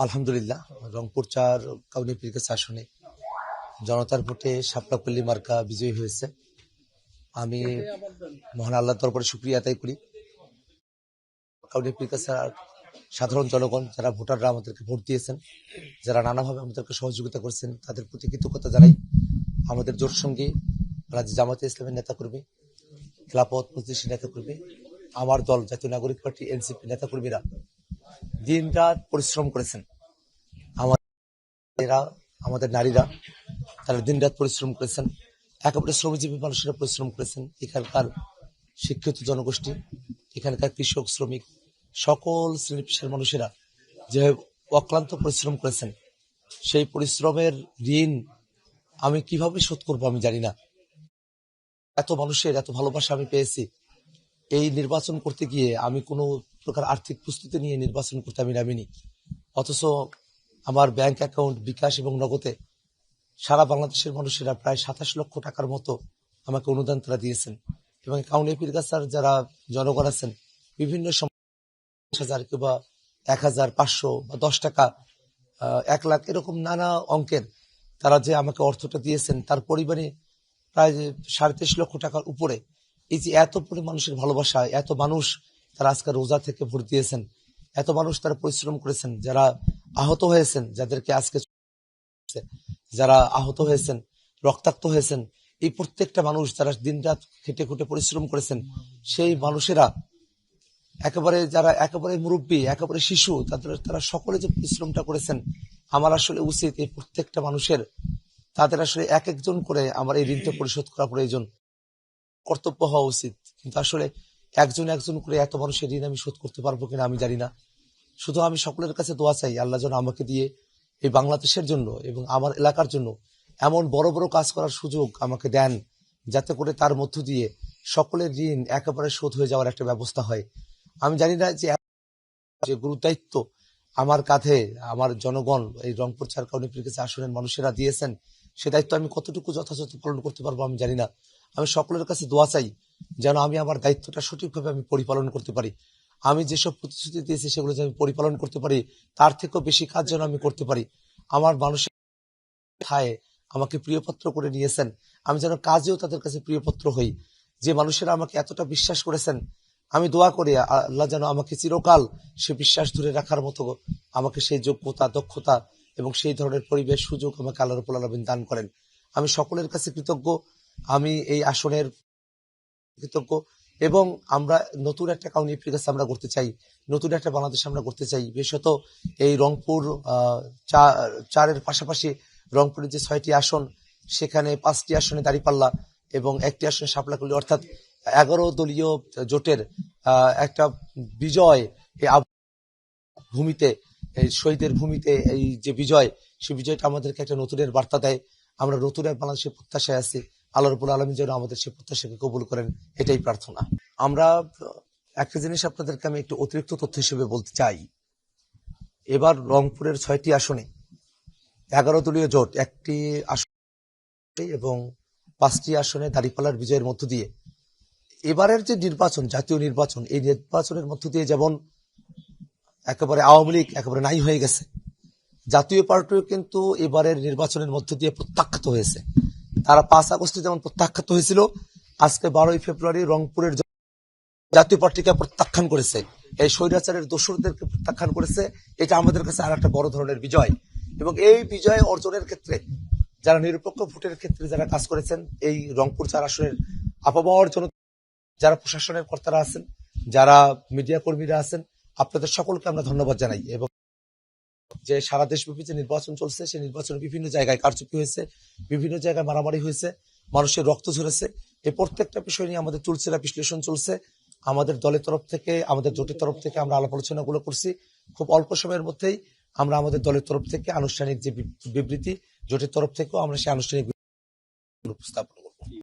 আলহামদুলিল্লাহ, রংপুর ৪ কাউনি পীরগাছ আসনে জনতার ভোটে শাপলাপল্লী মার্কা বিজয়ী হয়েছে। আমি মহান আল্লাহর দরবারে শুকরিয়া আদায় করি। কাউনি পীরগাছার সাধারণ জনগণ, যারা ভোটাররা আমাদেরকে ভোট দিয়েছেন, যারা নানাভাবে আমাদেরকে সহযোগিতা করেছেন, তাদের প্রতি কৃতজ্ঞতা জানাই। আমাদের জোট সঙ্গী রাজ্য জামাতে ইসলামের নেতাকর্মী, খেলাফত মজলিসের নেতাকর্মী, আমার দল জাতীয় নাগরিক পার্টি এনসিপি নেতাকর্মীরা দিন রাত পরিশ্রম করেছেন। আমাদের নারীরা তারা দিন রাত পরিশ্রম করেছেন। একেবারে শ্রমজীবী মানুষেরা পরিশ্রম করেছেন। এখানকার শিক্ষিত জনগোষ্ঠী, এখানকার কৃষক, শ্রমিক, সকল শ্রেণী পেশার মানুষেরা যে অক্লান্ত পরিশ্রম করেছেন, সেই পরিশ্রমের ঋণ আমি কিভাবে শোধ করবো আমি জানি না। এত মানুষের এত ভালোবাসা আমি পেয়েছি। এই নির্বাচন করতে গিয়ে আমি কোনো প্রকার আর্থিক প্রস্তুতি নিয়ে নির্বাচন করতে আমি নামিনি, অথচ আমার ব্যাংক অ্যাকাউন্ট, বিকাশ এবং নগদে সারা বাংলাদেশের মানুষেরা প্রায় ২৭ লক্ষ টাকার মতো আমাকে অনুদান তারা দিয়েছেন। এবং কাউনি পীরগাছার যারা জনগণ আছেন, বিভিন্ন সময় ৫০০০ কিংবা ১,৫০০ বা ১০ টাকা, ১ লাখ, এরকম নানা অঙ্কের তারা যে আমাকে অর্থটা দিয়েছেন, তার পরিমাণে প্রায় ৩.৫ লক্ষ টাকার উপরে। এই যে এত মানুষের ভালোবাসা, এত মানুষ তারা আজকে রোজা থেকে ভোট দিয়েছেন, এত মানুষ তারা পরিশ্রম করেছেন, যারা আহত হয়েছেন, যাদেরকে আজকে যারা আহত হয়েছেন, রক্তাক্ত হয়েছেন, এই প্রত্যেকটা মানুষ যারা দিন রাত খেটে খুঁটে পরিশ্রম করেছেন, সেই মানুষেরা যারা একেবারে মুরব্বী, একেবারে শিশু, তারা সকলে যে পরিশ্রমটা করেছেন, আমার আসলে উচিত এই প্রত্যেকটা মানুষের, তাদের আসলে এক একজন করে আমার এই ঋণটা পরিশোধ করা প্রয়োজন, কর্তব্য হওয়া উচিত। কিন্তু আসলে একজন একজন করে এত মানুষের ঋণ আমি শোধ করতে পারবো কিনা আমি জানি না। শুধু আমি সকলের কাছে দোয়া চাই, আল্লাহ যেন আমাকে দিয়ে এই বাংলাদেশের জন্য এবং আমার এলাকার জন্য এমন বড় বড় কাজ করার সুযোগ আমাকে দেন, যাতে করে তার মধ্য দিয়ে সকলের ঋণ একেবারে শোধ হয়ে যাওয়ার একটা ব্যবস্থা হয়। আমি জানি না যে গুরুদায়িত্ব আমার কাঁধে আমার জনগণ, এই রংপুর ৪ কাউনি পীরগাছা আসনের মানুষেরা দিয়েছেন, সে দায়িত্ব আমি কতটুকু যথাযথ পালন করতে পারবো আমি জানি না। আমি সকলের কাছে দোয়া চাই যেন আমি আমার দায়িত্বটা সঠিকভাবে আমি পরিপালন করতে পারি। আমি যেসব প্রতিশ্রুতি দিয়েছি সেগুলো যেন আমি পরিপালন করতে পারি, তার থেকেও বেশি কাজ যেন আমি করতে পারি। আমার মানুষের খায় আমাকে প্রিয়পাত্র করে নিয়েছেন, আমি যেন কাজেও তাদের কাছে প্রিয়পাত্র হই। যে মানুষেরা আমাকে এতটা বিশ্বাস করেছেন, আমি দোয়া করি আল্লাহ যেন আমাকে চিরকাল সে বিশ্বাস ধরে রাখার মতো আমাকে সেই যোগ্যতা, দক্ষতা এবং সেই ধরনের পরিবেশ, সুযোগ আমাকে আল্লাহ রাব্বুল আলামিন দান করেন। আমি সকলের কাছে কৃতজ্ঞ। আমি এই আসনের কৃতজ্ঞ এবং আমরা নতুন একটা কাউনি পীরগাছা আমরা করতে চাই, নতুন একটা বাংলাদেশ আমরা করতে চাই। বিশেষত এই রংপুর ৪-এর পাশাপাশি রংপুরের যে ৬টি আসন, সেখানে ৫টি আসনে দাঁড়িপাল্লা এবং ১টি আসনে শাপলাকলি, অর্থাৎ ১১ দলীয় জোটের একটা বিজয়, এই ভূমিতে, এই শহীদের ভূমিতে এই যে বিজয়, সেই বিজয়টা আমাদেরকে একটা নতুনের বার্তা দেয়। আমরা নতুন এক বাংলাদেশের প্রত্যাশায় আছি। আল্লাহ রাব্বুল আলামিন যেন আমাদের সেই প্রত্যাশাকে কবুল করেন, এটাই প্রার্থনা। আমরা একটা জিনিস আপনাদেরকে আমি একটু অতিরিক্ত তথ্য হিসেবে বলতে চাই। এবার রংপুরের ৬টি আসনে ১১ দলীয় জোট, ১টি আসনে এবং ৫টি আসনে দাঁড়িপাল্লার বিজয়ের মধ্য দিয়ে এবারের যে নির্বাচন, জাতীয় নির্বাচন, এই নির্বাচনের মধ্য দিয়ে যেমন একেবারে আওয়ামী লীগ একেবারে নাই হয়ে গেছে, জাতীয় পার্টিও কিন্তু এবারের নির্বাচনের মধ্য দিয়ে প্রত্যাখ্যাত হয়েছে। তারা ৫ আগস্টে যেমন প্রত্যাখ্যাত হয়েছিল, আজকে ১২ই ফেব্রুয়ারি রংপুরের জাতীয় পার্টিকে প্রত্যাখ্যান করেছে, এই স্বৈরাচারের দোসরদেরকে প্রত্যাখ্যান করেছে। এটা আমাদের কাছে আর একটা বড় ধরনের বিজয়। এবং এই বিজয় অর্জনের ক্ষেত্রে যারা নিরপেক্ষ ভোটের ক্ষেত্রে যারা কাজ করেছেন, এই রংপুর ৪ আসনের আপামর জনতা, যারা প্রশাসনের কর্তারা আছেন, যারা মিডিয়া কর্মীরা আছেন, আপনাদের সকলকে আমরা ধন্যবাদ জানাই। এবং যে সারা দেশব্যাপী যে নির্বাচন চলছে, সেই নির্বাচনে বিভিন্ন জায়গায় কারচুপি হয়েছে, বিভিন্ন জায়গায় মারামারি হয়েছে, মানুষের রক্ত ঝরেছে, এই প্রত্যেকটা বিষয় নিয়ে আমাদের চুলচেরা বিশ্লেষণ চলছে। আমাদের দলের তরফ থেকে, আমাদের জোটের তরফ থেকে আমরা আলাপ আলোচনাগুলো করছি। খুব অল্প সময়ের মধ্যেই আমরা আমাদের দলের তরফ থেকে আনুষ্ঠানিক যে বিবৃতি, জোটের তরফ থেকেও আমরা সেই আনুষ্ঠানিক উপস্থাপন